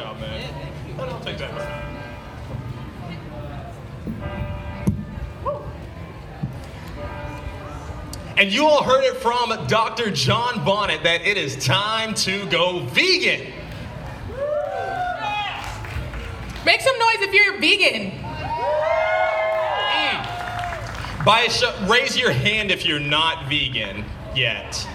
job, man. Yeah, thank you. I'll take that. And you all heard it from Dr. John Bonnet that it is time to go vegan. Make some noise if you're vegan. Raise your hand if you're not vegan yet.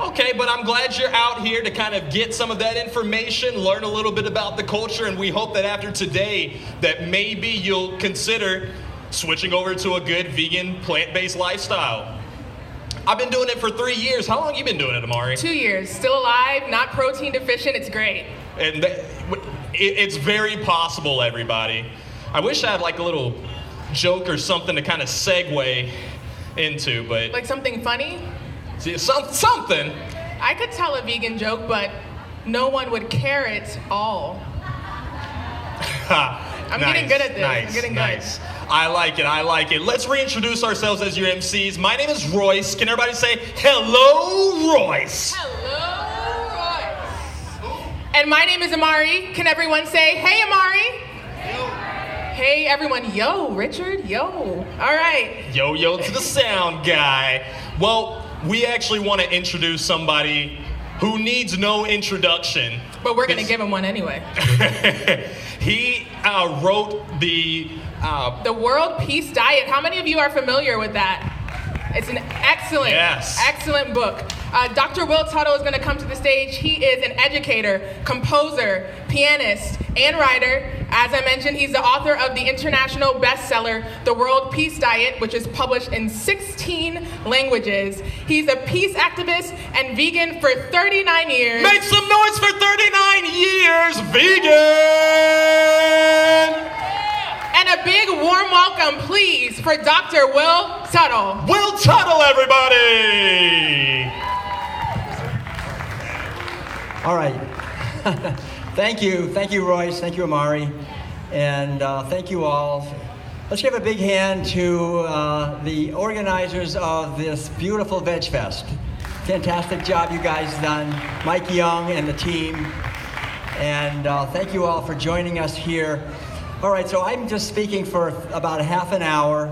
Okay, but I'm glad you're out here to kind of get some of that information, learn a little bit about the culture, and we hope that after today that maybe you'll consider switching over to a good vegan, plant-based lifestyle. I've been doing it for 3 years. How long have you been doing it, Amari? 2 years. Still alive, not protein deficient. It's great. And it's very possible, everybody. I wish I had like a little joke or something to kind of segue into, but... Like something funny? See, something. I could tell a vegan joke, but no one would care it all. I'm getting good at this. I'm getting good. I like it. Let's reintroduce ourselves as your MCs. My name is Royce. Can everybody say, hello, Royce? Hello, Royce. And my name is Amari. Can everyone say, hey, Amari? Hey, everyone. Yo, Richard. Yo. All right. Yo to the sound guy. Well, we actually want to introduce somebody who needs no introduction. But we're going to give him one anyway. He wrote the World Peace Diet. How many of you are familiar with that? It's an excellent book. Dr. Will Tuttle is going to come to the stage. He is an educator, composer, pianist, and writer. As I mentioned, he's the author of the international bestseller, The World Peace Diet, which is published in 16 languages. He's a peace activist and vegan for 39 years. Make some noise for 39 years, vegan! And a big warm welcome, please, for Dr. Will Tuttle. Will Tuttle, everybody! All right. Thank you, Royce. Thank you, Amari. And thank you all. Let's give a big hand to the organizers of this beautiful Veg Fest. Fantastic job you guys done. Mike Young and the team. And thank you all for joining us here. All right, so I'm just speaking for about a half an hour.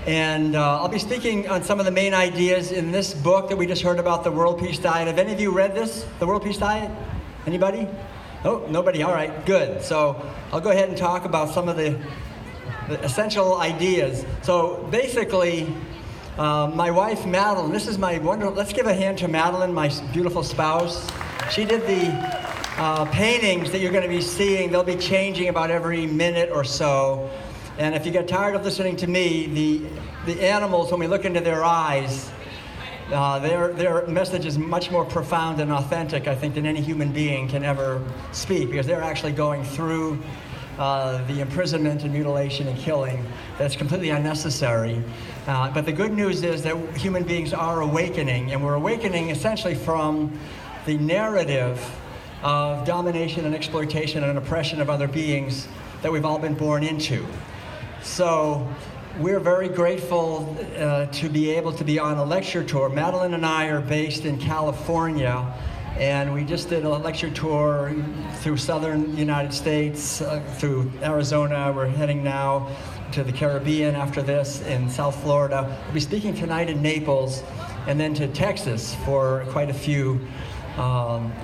And I'll be speaking on some of the main ideas in this book that we just heard about, The World Peace Diet. Have any of you read this, The World Peace Diet? Anybody? Oh, nobody. All right, good. So I'll go ahead and talk about some of the essential ideas. So basically, my wife, Madeline, this is my wonderful, let's give a hand to Madeline, my beautiful spouse. She did the paintings that you're going to be seeing. They'll be changing about every minute or so. And if you get tired of listening to me, the animals, when we look into their eyes, their message is much more profound and authentic, I think, than any human being can ever speak, because they're actually going through the imprisonment and mutilation and killing that's completely unnecessary. But the good news is that human beings are awakening, and we're awakening essentially from the narrative of domination and exploitation and oppression of other beings that we've all been born into. So we're very grateful to be able to be on a lecture tour. Madeline and I are based in California, and we just did a lecture tour through southern United States, through Arizona. We're heading now to the Caribbean after this, in South Florida. We'll be speaking tonight in Naples, and then to Texas for quite a few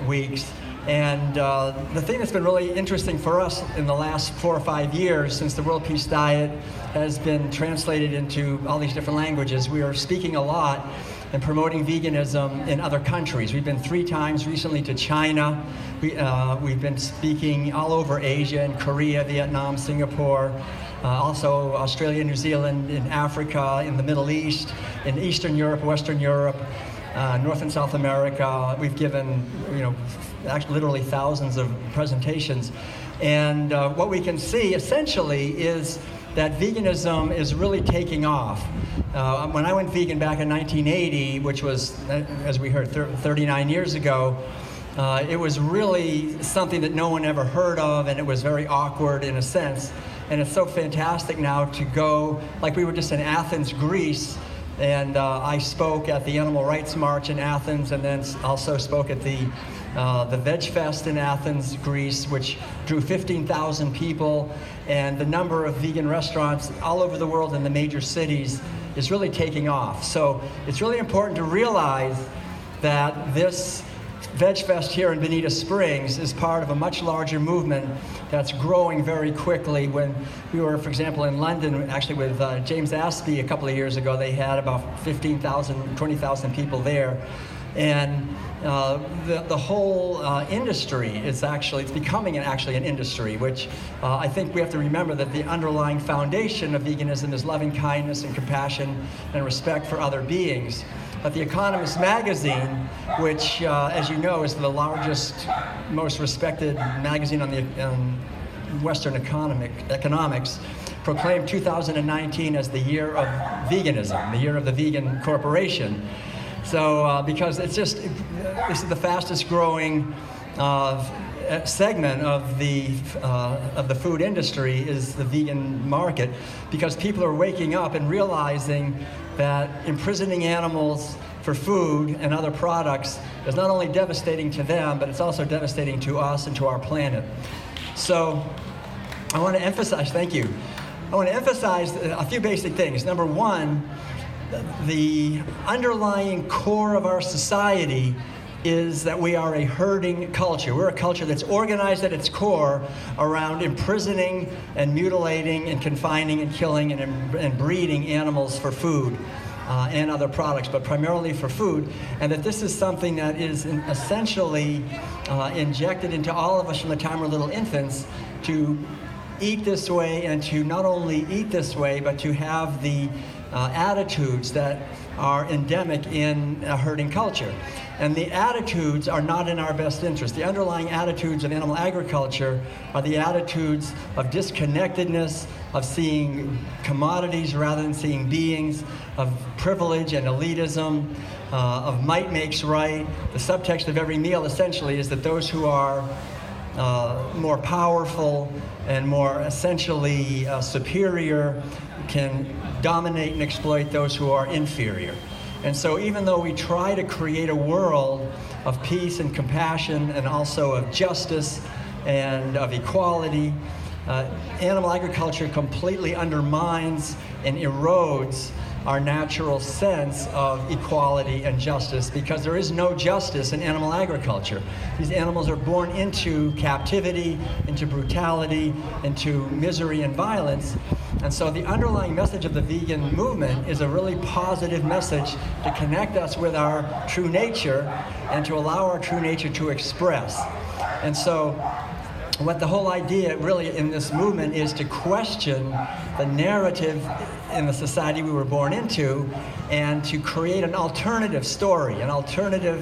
weeks. And the thing that's been really interesting for us in the last 4 or 5 years, since the World Peace Diet has been translated into all these different languages, we are speaking a lot and promoting veganism in other countries. We've been 3 times recently to China. We've been speaking all over Asia, in Korea, Vietnam, Singapore, also Australia, New Zealand, in Africa, in the Middle East, in Eastern Europe, Western Europe, North and South America. We've given, actually literally thousands of presentations. And what we can see essentially is that veganism is really taking off. When I went vegan back in 1980, which was, as we heard, 39 years ago, it was really something that no one ever heard of, and it was very awkward in a sense. And it's so fantastic now to go, like we were just in Athens, Greece, and I spoke at the Animal Rights March in Athens, and then also spoke at the the Veg Fest in Athens, Greece, which drew 15,000 people, and the number of vegan restaurants all over the world in the major cities is really taking off. So it's really important to realize that this Veg Fest here in Bonita Springs is part of a much larger movement that's growing very quickly. When we were, for example, in London, actually with James Aspey a couple of years ago, they had about 15,000, 20,000 people there. And the whole industry is it's becoming an industry, which I think we have to remember that the underlying foundation of veganism is loving kindness and compassion and respect for other beings. But The Economist magazine, which, as you know, is the largest, most respected magazine on Western economics, proclaimed 2019 as the year of veganism, the year of the vegan corporation. So, because this is the fastest growing segment of the food industry is the vegan market, because people are waking up and realizing that imprisoning animals for food and other products is not only devastating to them, but it's also devastating to us and to our planet. So I want to emphasize, thank you. I want to emphasize a few basic things. Number one, the underlying core of our society is that we are a herding culture. We're a culture that's organized at its core around imprisoning and mutilating and confining and killing and breeding animals for food and other products, but primarily for food. And that this is something that is essentially injected into all of us from the time we're little infants to eat this way, and to not only eat this way, but to have the attitudes that are endemic in a herding culture. And the attitudes are not in our best interest. The underlying attitudes of animal agriculture are the attitudes of disconnectedness, of seeing commodities rather than seeing beings, of privilege and elitism, of might makes right. The subtext of every meal essentially is that those who are more powerful and more essentially superior can dominate and exploit those who are inferior. And so even though we try to create a world of peace and compassion and also of justice and of equality, animal agriculture completely undermines and erodes our natural sense of equality and justice, because there is no justice in animal agriculture. These animals are born into captivity, into brutality, into misery and violence. And so the underlying message of the vegan movement is a really positive message to connect us with our true nature and to allow our true nature to express. And so what the whole idea really in this movement is to question the narrative in the society we were born into and to create an alternative story, an alternative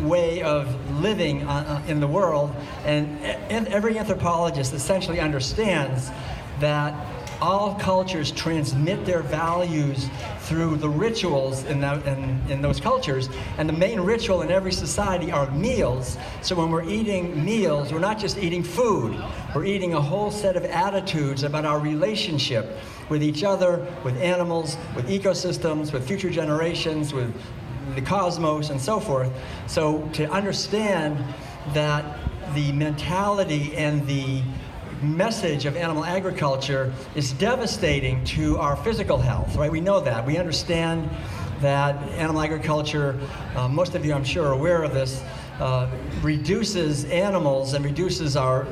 way of living in the world. And every anthropologist essentially understands that all cultures transmit their values through the rituals in those cultures, and the main ritual in every society are meals. So when we're eating meals, we're not just eating food, we're eating a whole set of attitudes about our relationship with each other, with animals, with ecosystems, with future generations, with the cosmos, and so forth. So to understand that the mentality and the message of animal agriculture is devastating to our physical health, right? We know that. We understand that animal agriculture, most of you I'm sure are aware of this, reduces animals and reduces our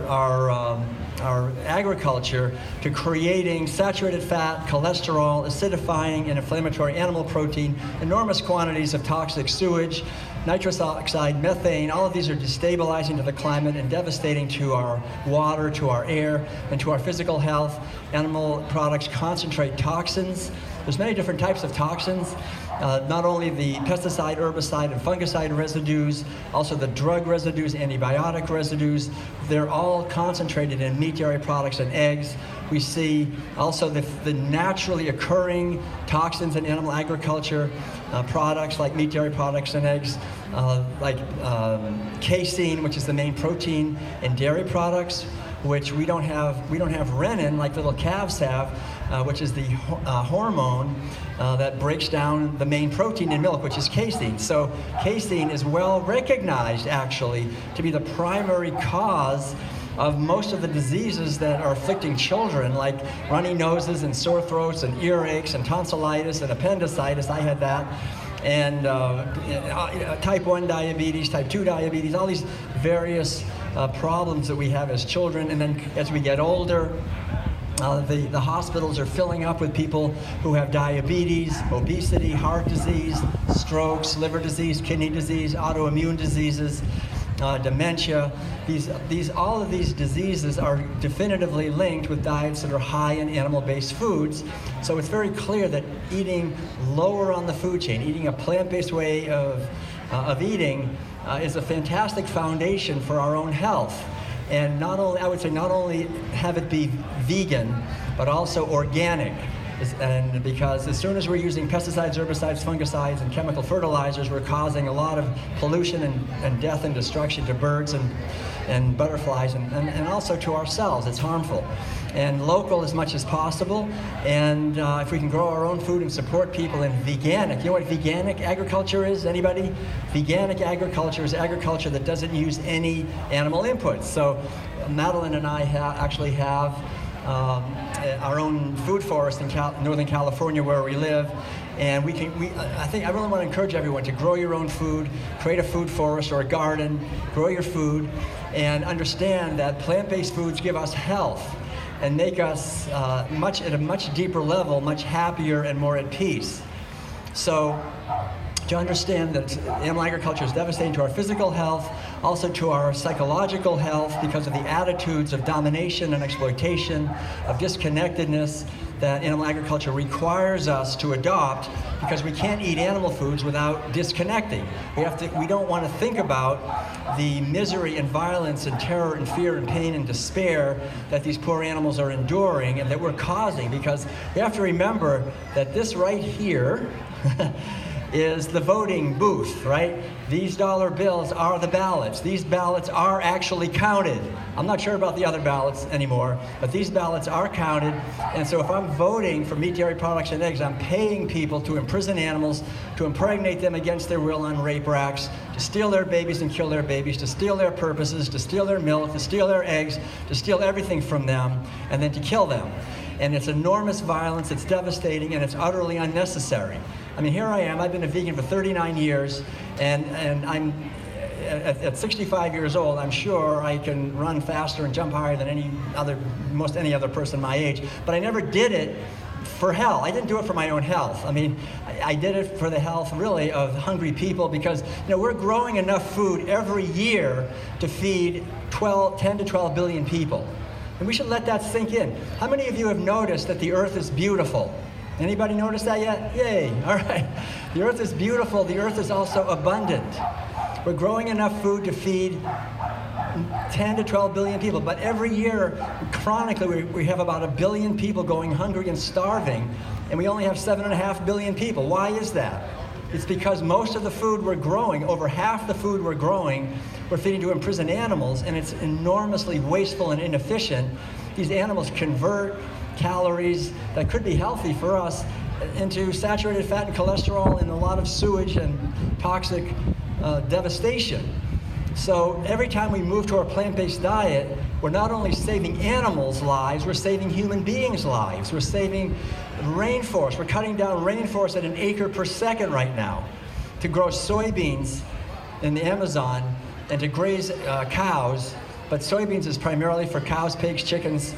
agriculture to creating saturated fat, cholesterol, acidifying and inflammatory animal protein, enormous quantities of toxic sewage, nitrous oxide, methane. All of these are destabilizing to the climate and devastating to our water, to our air, and to our physical health. Animal products concentrate toxins. There's many different types of toxins, not only the pesticide, herbicide, and fungicide residues, also the drug residues, antibiotic residues. They're all concentrated in meat, dairy products, and eggs. We see also the naturally occurring toxins in animal agriculture products like meat, dairy products, and eggs, like casein, which is the main protein in dairy products. which we don't have renin like little calves have, which is the hormone that breaks down the main protein in milk, which is casein. So casein is well recognized, actually, to be the primary cause of most of the diseases that are afflicting children, like runny noses and sore throats and earaches and tonsillitis and appendicitis. I had that. And type 1 diabetes, type 2 diabetes, all these various problems that we have as children. And then as we get older, the hospitals are filling up with people who have diabetes, obesity, heart disease, strokes, liver disease, kidney disease, autoimmune diseases, dementia. All of these diseases are definitively linked with diets that are high in animal-based foods. So it's very clear that eating lower on the food chain, eating a plant-based way of eating, is a fantastic foundation for our own health. And not only have it be vegan, but also organic. And because as soon as we're using pesticides, herbicides, fungicides, and chemical fertilizers, we're causing a lot of pollution and death and destruction to birds and butterflies and also to ourselves. It's harmful. And local as much as possible. And if we can grow our own food and support people in veganic. You know what veganic agriculture is? Anybody? Veganic agriculture is agriculture that doesn't use any animal inputs. So Madeline and I actually have our own food forest in Northern California where we live, and I really want to encourage everyone to grow your own food, create a food forest or a garden, grow your food, and understand that plant-based foods give us health and make us at a much deeper level, much happier and more at peace. So to understand that animal agriculture is devastating to our physical health, also to our psychological health because of the attitudes of domination and exploitation, of disconnectedness that animal agriculture requires us to adopt, because we can't eat animal foods without disconnecting. We don't want to think about the misery and violence and terror and fear and pain and despair that these poor animals are enduring and that we're causing, because we have to remember that this right here is the voting booth, right? These dollar bills are the ballots. These ballots are actually counted. I'm not sure about the other ballots anymore, but these ballots are counted. And so if I'm voting for meat, dairy products, and eggs, I'm paying people to imprison animals, to impregnate them against their will on rape racks, to steal their babies and kill their babies, to steal their purposes, to steal their milk, to steal their eggs, to steal everything from them, and then to kill them. And it's enormous violence, it's devastating, and it's utterly unnecessary. I mean, here I am, I've been a vegan for 39 years, and I'm, at 65 years old, I'm sure I can run faster and jump higher than most any other person my age, but I never did it for health. I didn't do it for my own health. I mean, I did it for the health, really, of hungry people, because, we're growing enough food every year to feed 10 to 12 billion people. And we should let that sink in. How many of you have noticed that the earth is beautiful? Anybody notice that yet? Yay, all right. The earth is beautiful, the earth is also abundant. We're growing enough food to feed 10 to 12 billion people, but every year, chronically, we have about 1 billion people going hungry and starving, and we only have 7.5 billion people. Why is that? It's because most of the food we're growing, over half the food we're growing, we're feeding to imprisoned animals, and it's enormously wasteful and inefficient. These animals convert calories that could be healthy for us into saturated fat and cholesterol and a lot of sewage and toxic devastation. So every time we move to our plant-based diet, we're not only saving animals' lives, we're saving human beings' lives. We're saving rainforest. We're cutting down rainforest at 1 acre per second right now to grow soybeans in the Amazon and to graze cows. But soybeans is primarily for cows, pigs, chickens,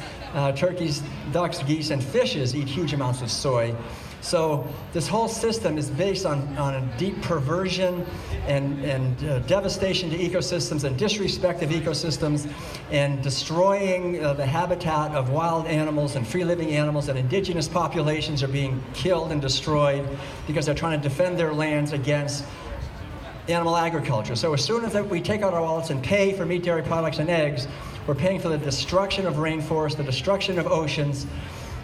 turkeys, ducks, geese, and fishes eat huge amounts of soy. So this whole system is based on a deep perversion and devastation to ecosystems and disrespect of ecosystems and destroying the habitat of wild animals and free-living animals, and indigenous populations are being killed and destroyed because they're trying to defend their lands against animal agriculture. So as soon as we take out our wallets and pay for meat, dairy products, and eggs, we're paying for the destruction of rainforests, the destruction of oceans.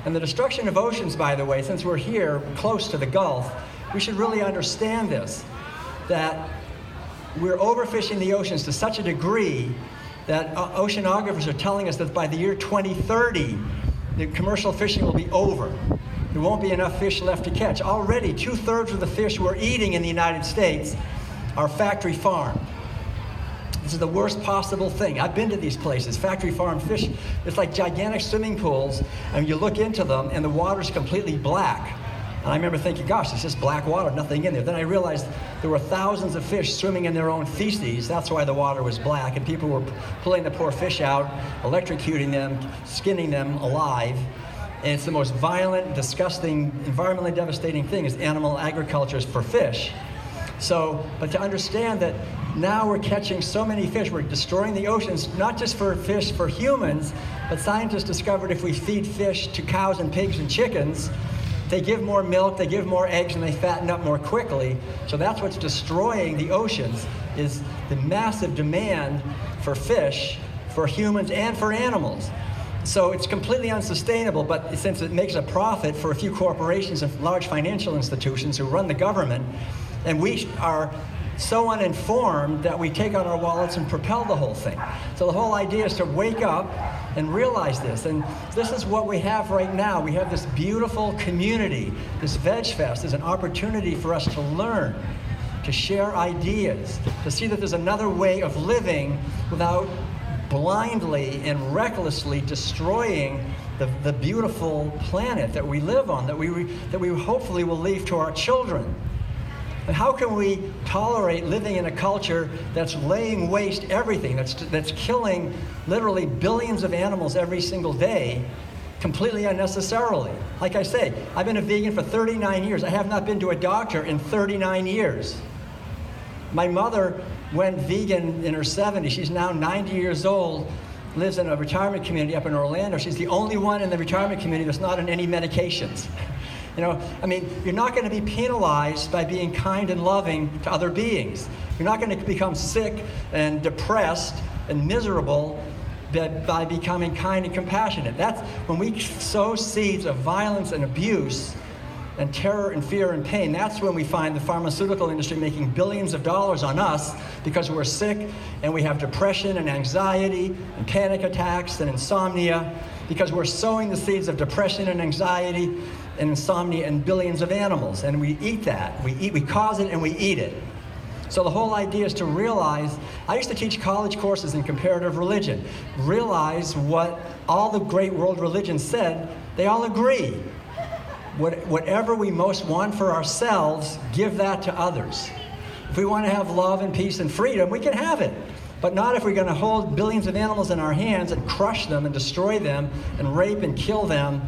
And the destruction of oceans, by the way, since we're here close to the Gulf, we should really understand this, that we're overfishing the oceans to such a degree that oceanographers are telling us that by the year 2030, the commercial fishing will be over. There won't be enough fish left to catch. Already, 2/3 of the fish we're eating in the United States are factory farmed. This is the worst possible thing. I've been to these places, factory farm fish. It's like gigantic swimming pools, and you look into them, and the water's completely black. And I remember thinking, gosh, it's just black water, nothing in there. Then I realized there were thousands of fish swimming in their own feces. That's why the water was black, and people were pulling the poor fish out, electrocuting them, skinning them alive. And it's the most violent, disgusting, environmentally devastating thing is animal agriculture for fish. So, but to understand that now we're catching so many fish, we're destroying the oceans, not just for fish, for humans, but scientists discovered if we feed fish to cows and pigs and chickens, they give more milk, they give more eggs, and they fatten up more quickly. So that's what's destroying the oceans, is the massive demand for fish, for humans, and for animals. So it's completely unsustainable, but since it makes a profit for a few corporations and large financial institutions who run the government, and we are so uninformed that we take out our wallets and propel the whole thing. So the whole idea is to wake up and realize this. And this is what we have right now. We have this beautiful community. This Veg Fest is an opportunity for us to learn, to share ideas, to see that there's another way of living without blindly and recklessly destroying the beautiful planet that we live on, that we hopefully will leave to our children. And how can we tolerate living in a culture that's laying waste everything, that's killing literally billions of animals every single day, completely unnecessarily? Like I say, I've been a vegan for 39 years. I have not been to a doctor in 39 years. My mother went vegan in her 70s. She's now 90 years old, lives in a retirement community up in Orlando. She's the only one in the retirement community that's not on any medications. You know, I mean, you're not going to be penalized by being kind and loving to other beings. You're not going to become sick and depressed and miserable by becoming kind and compassionate. That's when we sow seeds of violence and abuse and terror and fear and pain. That's when we find the pharmaceutical industry making billions of dollars on us because we're sick and we have depression and anxiety and panic attacks and insomnia, because we're sowing the seeds of depression and anxiety and insomnia in billions of animals, and we eat that. We cause it and we eat it. So the whole idea is to realize, I used to teach college courses in comparative religion, realize what all the great world religions said, they all agree. Whatever we most want for ourselves, give that to others. If we want to have love and peace and freedom, we can have it. But not if we're going to hold billions of animals in our hands and crush them and destroy them and rape and kill them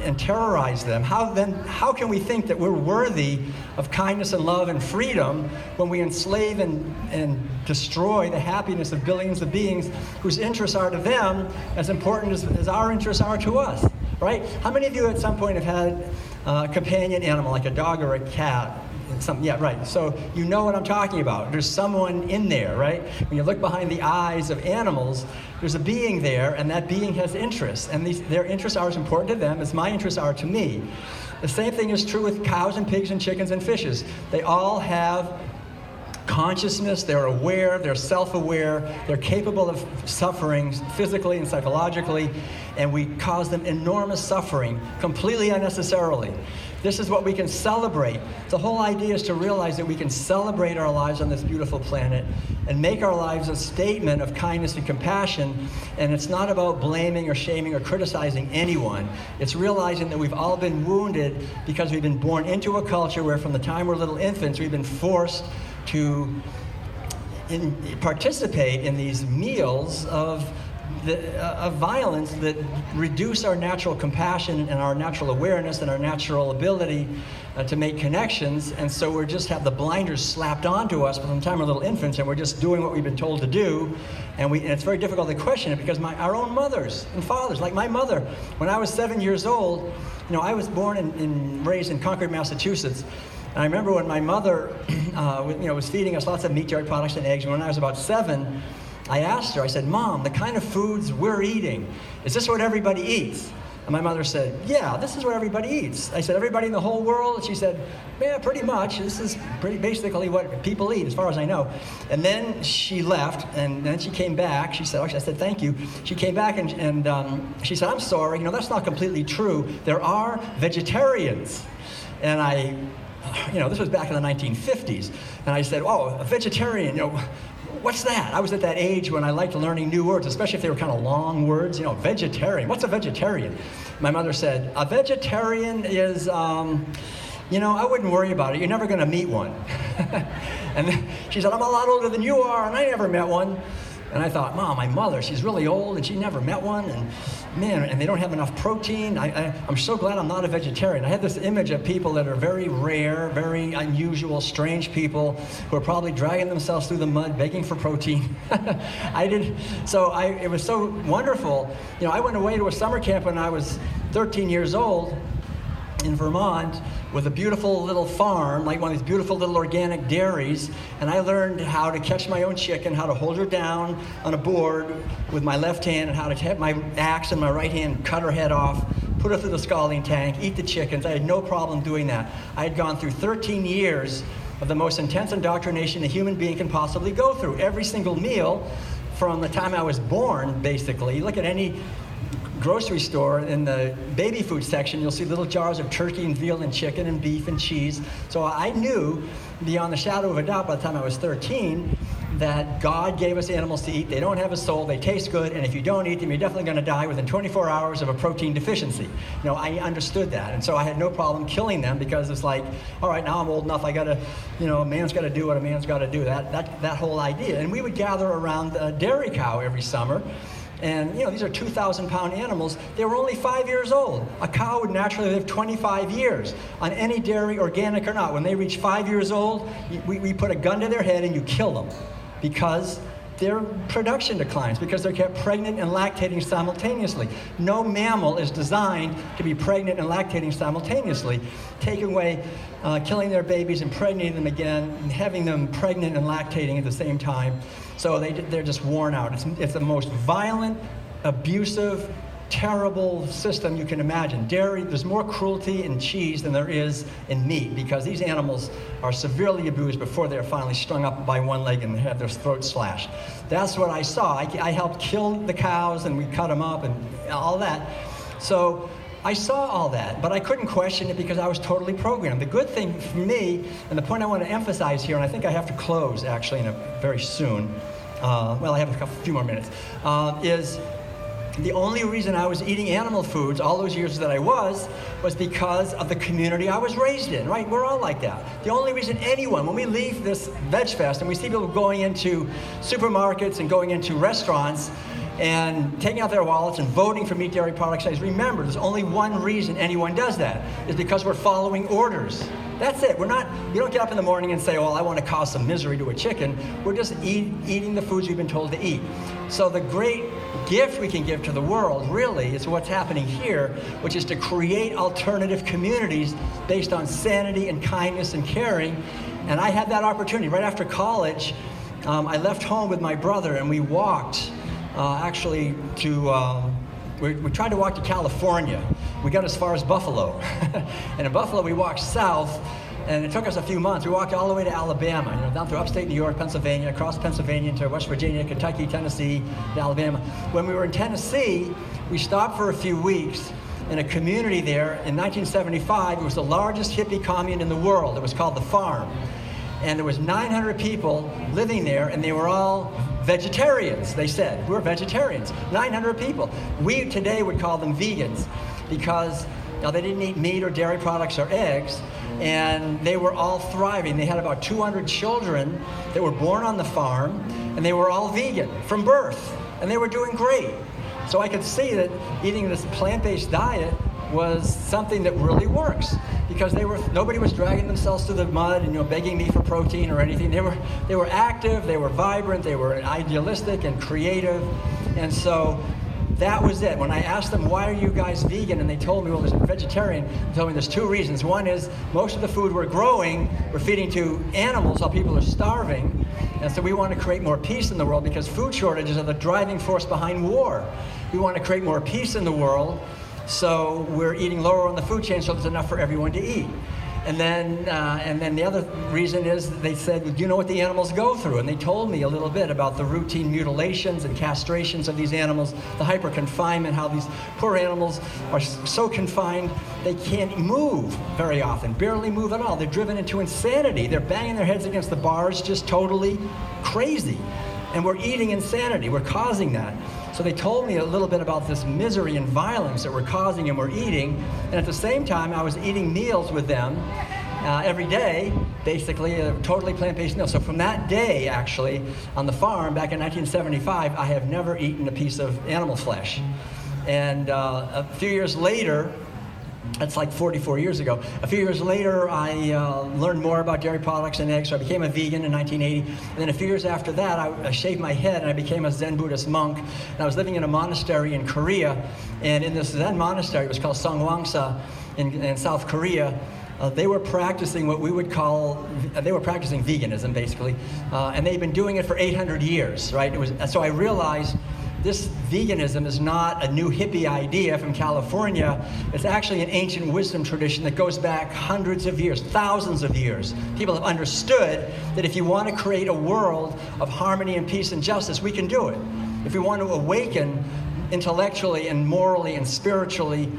and terrorize them. How can we think that we're worthy of kindness and love and freedom when we enslave and destroy the happiness of billions of beings whose interests are to them as important as our interests are to us, right? How many of you at some point have had a companion animal like a dog or a cat? Yeah, right. So you know what I'm talking about. There's someone in there, right? When you look behind the eyes of animals, there's a being there, and that being has interests, and their interests are as important to them as my interests are to me. The same thing is true with cows and pigs and chickens and fishes. They all have consciousness, they're aware, they're self-aware, they're capable of suffering physically and psychologically, and we cause them enormous suffering completely unnecessarily. This is what we can celebrate. The whole idea is to realize that we can celebrate our lives on this beautiful planet and make our lives a statement of kindness and compassion. And it's not about blaming or shaming or criticizing anyone. It's realizing that we've all been wounded because we've been born into a culture where from the time we're little infants, we've been forced to participate in these meals of violence that reduce our natural compassion and our natural awareness and our natural ability to make connections. And so we just have the blinders slapped onto us from the time we're little infants, and we're just doing what we've been told to do. And it's very difficult to question it because our own mothers and fathers, like my mother, when I was 7 years old, I was born and raised in Concord, Massachusetts. And I remember when my mother was feeding us lots of meat, dairy products, and eggs. And when I was about 7, I asked her, I said, "Mom, the kind of foods we're eating, is this what everybody eats?" And my mother said, yeah, this is what everybody eats. I said, everybody in the whole world? And she said, yeah, pretty much. This is basically what people eat, as far as I know. And then she left, and then she came back. She said, I said, thank you. She came back, and she said, I'm sorry, that's not completely true. There are vegetarians. And this was back in the 1950s. And I said, oh, a vegetarian, what's that? I was at that age when I liked learning new words, especially if they were kind of long words. Vegetarian. What's a vegetarian? My mother said, a vegetarian is, I wouldn't worry about it. You're never going to meet one. And she said, I'm a lot older than you are, and I never met one. And I thought, Mom, my mother, she's really old, and she never met one, and man, and they don't have enough protein. I'm so glad I'm not a vegetarian. I had this image of people that are very rare, very unusual, strange people who are probably dragging themselves through the mud, begging for protein. It was so wonderful. I went away to a summer camp when I was 13 years old in Vermont with a beautiful little farm, like one of these beautiful little organic dairies, and I learned how to catch my own chicken, how to hold her down on a board with my left hand, and how to have my axe in my right hand, cut her head off, put her through the scalding tank, eat the chickens. I had no problem doing that. I had gone through 13 years of the most intense indoctrination a human being can possibly go through. Every single meal from the time I was born, basically. You look at any grocery store, in the baby food section, you'll see little jars of turkey and veal and chicken and beef and cheese. So I knew beyond the shadow of a doubt by the time I was 13 that God gave us animals to eat. They don't have a soul, they taste good, and if you don't eat them, you're definitely going to die within 24 hours of a protein deficiency. I understood that, and so I had no problem killing them because it's like, all right, now I'm old enough, I got to, a man's got to do what a man's got to do, that whole idea. And we would gather around a dairy cow every summer. And, these are 2,000-pound animals. They were only 5 years old. A cow would naturally live 25 years on any dairy, organic or not. When they reach 5 years old, we put a gun to their head and you kill them because their production declines, because they're kept pregnant and lactating simultaneously. No mammal is designed to be pregnant and lactating simultaneously. Taking away, killing their babies, impregnating them again, and having them pregnant and lactating at the same time. So they're just worn out. It's the most violent, abusive, terrible system you can imagine. Dairy, there's more cruelty in cheese than there is in meat because these animals are severely abused before they're finally strung up by one leg and have their throats slashed. That's what I saw. I helped kill the cows and we cut them up and all that. So I saw all that, but I couldn't question it because I was totally programmed. The good thing for me, and the point I want to emphasize here, and I think I have to close actually very soon, I have a few more minutes, is the only reason I was eating animal foods all those years that I was because of the community I was raised in, right? We're all like that. The only reason anyone, when we leave this Veg Fest and we see people going into supermarkets and going into restaurants and taking out their wallets and voting for meat, dairy products, remember, there's only one reason anyone does that, is because we're following orders. That's it. You don't get up in the morning and say, I want to cause some misery to a chicken. We're just eating the foods we've been told to eat. So the great gift we can give to the world, really, is what's happening here, which is to create alternative communities based on sanity and kindness and caring. And I had that opportunity. Right after college, I left home with my brother and we walked we tried to walk to California. We got as far as Buffalo. And in Buffalo, we walked south, and it took us a few months. We walked all the way to Alabama, down through upstate New York, Pennsylvania, across Pennsylvania into West Virginia, Kentucky, Tennessee, to Alabama. When we were in Tennessee, we stopped for a few weeks in a community there. In 1975, it was the largest hippie commune in the world. It was called The Farm. And there was 900 people living there, and they were all vegetarians, they said. We're vegetarians, 900 people. We today would call them vegans because they didn't eat meat or dairy products or eggs, and they were all thriving. They had about 200 children that were born on the farm, and they were all vegan from birth, and they were doing great. So I could see that eating this plant-based diet was something that really works because nobody was dragging themselves through the mud and begging me for protein or anything. They were active, they were vibrant, they were idealistic and creative, and so that was it. When I asked them, why are you guys vegan? And they told me, there's a vegetarian. They told me there's two reasons. One is most of the food we're growing, we're feeding to animals while people are starving. And so we want to create more peace in the world because food shortages are the driving force behind war. We want to create more peace in the world So we're eating lower on the food chain so there's enough for everyone to eat. And then the other reason is they said, do you know what the animals go through? And they told me a little bit about the routine mutilations and castrations of these animals, the hyper-confinement, how these poor animals are so confined they can't move very often, barely move at all. They're driven into insanity. They're banging their heads against the bars, just totally crazy. And we're eating insanity. We're causing that. So they told me a little bit about this misery and violence that we're causing and we're eating. And at the same time, I was eating meals with them every day, basically, a totally plant-based meal. So from that day, actually, on the farm back in 1975, I have never eaten a piece of animal flesh. And a few years later, that's like 44 years ago. A few years later, I learned more about dairy products and eggs, so I became a vegan in 1980. And then a few years after that, I shaved my head and I became a Zen Buddhist monk. And I was living in a monastery in Korea. And in this Zen monastery, it was called Songwangsa in South Korea, they were practicing what we would call, they were practicing veganism, basically. And they'd been doing it for 800 years, right? So I realized this veganism is not a new hippie idea from California. It's actually an ancient wisdom tradition that goes back hundreds of years, thousands of years. People have understood that if you want to create a world of harmony and peace and justice, we can do it. If we want to awaken intellectually and morally and spiritually,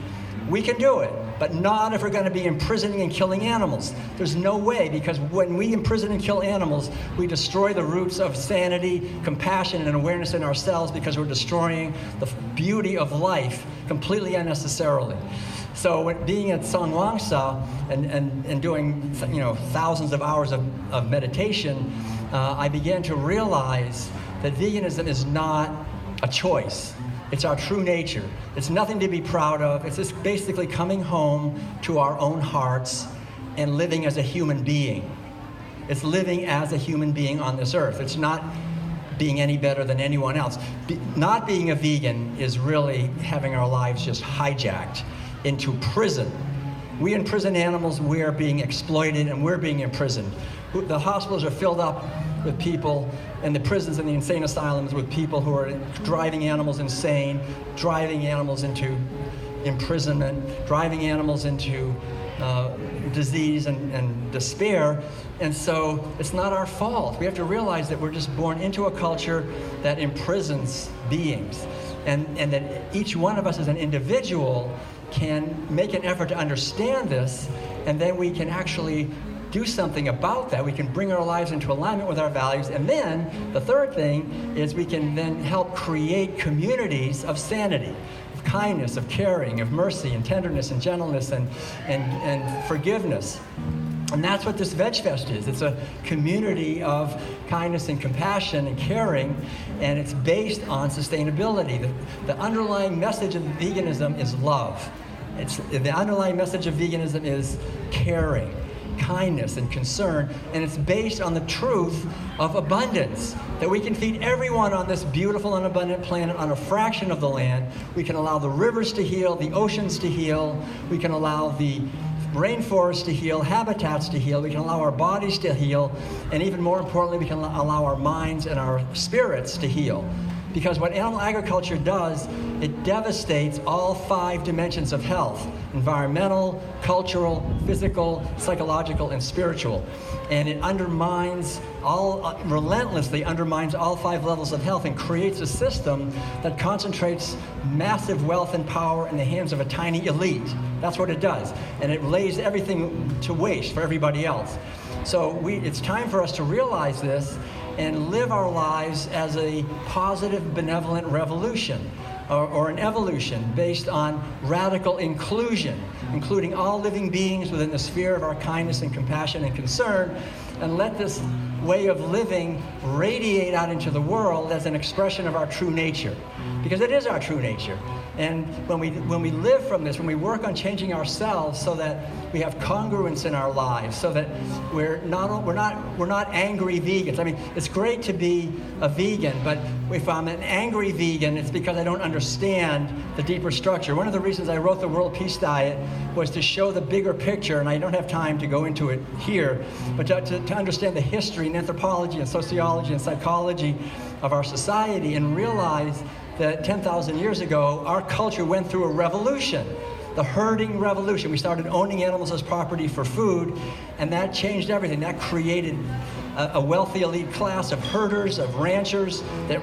we can do it. But not if we're going to be imprisoning and killing animals. There's no way, because when we imprison and kill animals, we destroy the roots of sanity, compassion, and awareness in ourselves, because we're destroying the beauty of life completely unnecessarily. So being at Songwangsa and doing thousands of hours of meditation, I began to realize that veganism is not a choice. It's our true nature. It's nothing to be proud of. It's just basically coming home to our own hearts and living as a human being. It's living as a human being on this earth. It's not being any better than anyone else. Not being a vegan is really having our lives just hijacked into prison. We imprison animals, we're being exploited, and we're being imprisoned. The hospitals are filled up with people, and the prisons and the insane asylums with people who are driving animals insane, driving animals into imprisonment, driving animals into disease and despair. And so it's not our fault. We have to realize that we're just born into a culture that imprisons beings, and that each one of us as an individual can make an effort to understand this, and then we can actually do something about that. We can bring our lives into alignment with our values. And then the third thing is we can then help create communities of sanity, of kindness, of caring, of mercy and tenderness and gentleness and forgiveness. And that's what this Veg Fest is. It's a community of kindness and compassion and caring, and it's based on sustainability. The underlying message of veganism is love. The underlying message of veganism is caring, kindness, and concern, and it's based on the truth of abundance, that we can feed everyone on this beautiful and abundant planet on a fraction of the land. We can allow the rivers to heal, the oceans to heal, we can allow the rainforests to heal, habitats to heal, we can allow our bodies to heal, and even more importantly, we can allow our minds and our spirits to heal. Because what animal agriculture does, it devastates all 5 dimensions of health: environmental, cultural, physical, psychological, and spiritual. And it relentlessly undermines all 5 levels of health and creates a system that concentrates massive wealth and power in the hands of a tiny elite. That's what it does. And it lays everything to waste for everybody else. So it's time for us to realize this and live our lives as a positive, benevolent revolution or an evolution based on radical inclusion, including all living beings within the sphere of our kindness and compassion and concern, and let this way of living radiate out into the world as an expression of our true nature, because it is our true nature. And when we live from this, when we work on changing ourselves so that we have congruence in our lives, so that we're not angry vegans. I mean, it's great to be a vegan, but if I'm an angry vegan, it's because I don't understand the deeper structure. One of the reasons I wrote the World Peace Diet was to show the bigger picture, and I don't have time to go into it here, but to understand the history and anthropology and sociology and psychology of our society and realize that 10,000 years ago, our culture went through a revolution, the herding revolution. We started owning animals as property for food, and that changed everything. That created a wealthy elite class of herders, of ranchers that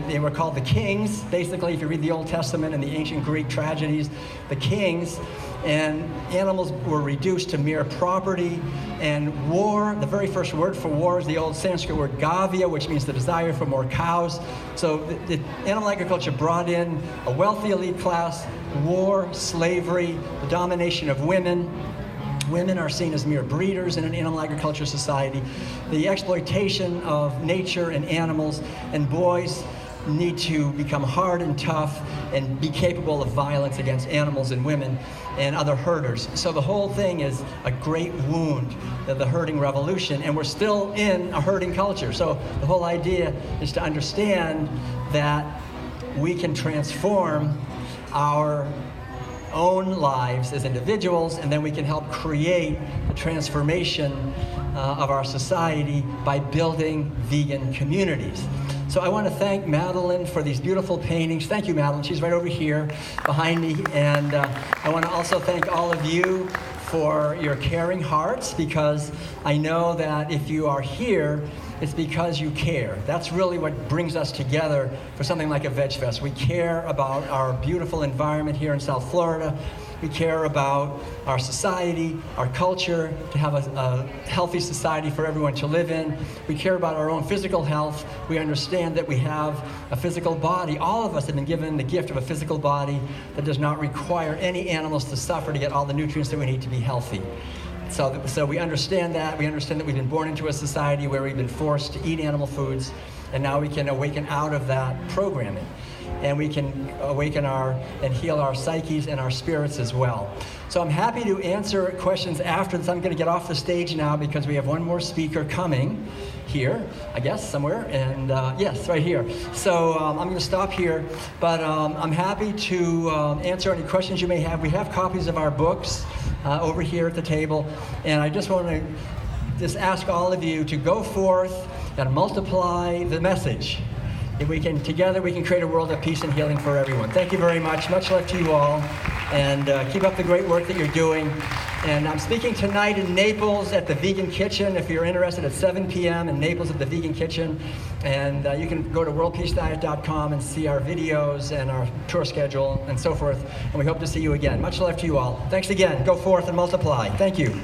they were called the kings. Basically, if you read the Old Testament and the ancient Greek tragedies, the kings, and animals were reduced to mere property. And war, the very first word for war is the old Sanskrit word gavya, which means the desire for more cows. So the animal agriculture brought in a wealthy elite class, war, slavery, the domination of women. Women are seen as mere breeders in an animal agriculture society. The exploitation of nature and animals, and boys need to become hard and tough and be capable of violence against animals and women and other herders. So the whole thing is a great wound of the herding revolution, and we're still in a herding culture. So the whole idea is to understand that we can transform our own lives as individuals, and then we can help create the transformation of our society by building vegan communities. So I want to thank Madeline for these beautiful paintings. Thank you, Madeline. She's right over here behind me. And I want to also thank all of you for your caring hearts, because I know that if you are here, it's because you care. That's really what brings us together for something like a Veg Fest. We care about our beautiful environment here in South Florida. We care about our society, our culture, to have a healthy society for everyone to live in. We care about our own physical health. We understand that we have a physical body. All of us have been given the gift of a physical body that does not require any animals to suffer to get all the nutrients that we need to be healthy. So we understand that. We understand that we've been born into a society where we've been forced to eat animal foods, and now we can awaken out of that programming. And we can awaken and heal our psyches and our spirits as well. So I'm happy to answer questions after this. I'm going to get off the stage now because we have one more speaker coming here, I guess, somewhere. And yes, right here. So I'm going to stop here. But I'm happy to answer any questions you may have. We have copies of our books over here at the table. And I just want to ask all of you to go forth and multiply the message. If we can, together, we can create a world of peace and healing for everyone. Thank you very much. Much love to you all. And keep up the great work that you're doing. And I'm speaking tonight in Naples at the Vegan Kitchen. If you're interested, at 7 p.m. in Naples at the Vegan Kitchen. And you can go to WorldPeaceDiet.com and see our videos and our tour schedule and so forth. And we hope to see you again. Much love to you all. Thanks again. Go forth and multiply. Thank you.